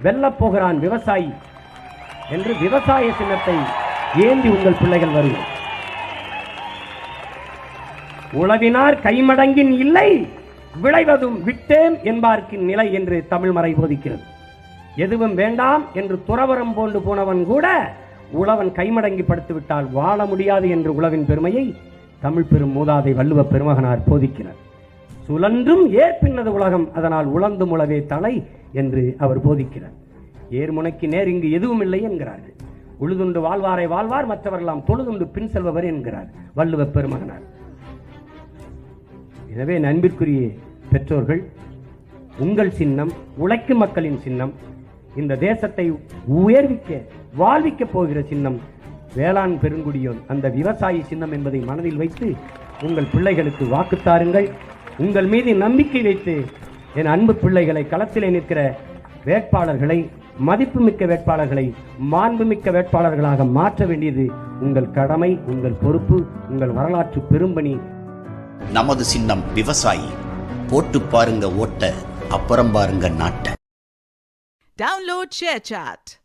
வெல்லப் போகிறான் விவசாயி என்று விவசாய சின்னத்தை ஏந்தி உங்கள் பிள்ளைகள் வருவோம். உழவினார் கைமடங்கின் இல்லை, விளைவதும் விட்டேன் என்பார்க்கின் நிலை என்று தமிழ் மறை போதிக்கிறது. எதுவும் வேண்டாம் என்று துறவரம் போன்று போனவன் கூட உழவன் கைமடங்கி படுத்து விட்டால் வாழ முடியாது என்று உழவின் பெருமையை தமிழ் பெரும் மூதாதை வள்ளுவ பெருமகனார் போதிக்கிறார். சுழன்றும் ஏற்பின்னது உலகம், அதனால் உழந்து உழவே தலை என்று அவர் போதிக்கிறார். ஏர்முனைக்கு நேர் இங்கு எதுவும் இல்லை என்கிறார்கள். உழுதுண்டு வாழ்வாரை வாழ்வார், மற்றவரெல்லாம் தொழுதுண்டு பின் செல்பவர் என்கிறார் வள்ளுவ பெருமகனார். எனவே நண்பிற்குரிய பெற்றோர்கள், உங்கள் சின்னம் உழைக்கும் மக்களின் சின்னம், இந்த தேசத்தை உயர்விக்க வாழ்விக்க போகிற சின்னம் வேளாண் பெருங்குடியோன், அந்த விவசாயி சின்னம் என்பதை மனதில் வைத்து உங்கள் பிள்ளைகளுக்கு வாக்கு தாருங்கள். உங்கள் மீது நம்பிக்கை வைத்து என் அன்பு பிள்ளைகளை, களத்திலே நிற்கிற வேட்பாளர்களை, மதிப்புமிக்க வேட்பாளர்களை மாண்புமிக்க வேட்பாளர்களாக மாற்ற வேண்டியது உங்கள் கடமை, உங்கள் பொறுப்பு, உங்கள் வரலாற்று பெரும்பணி. நமது சின்னம் விவசாயி. போட்டு பாருங்க ஓட்ட, அப்புறம் பாருங்க நாட்ட. Download ShareChat.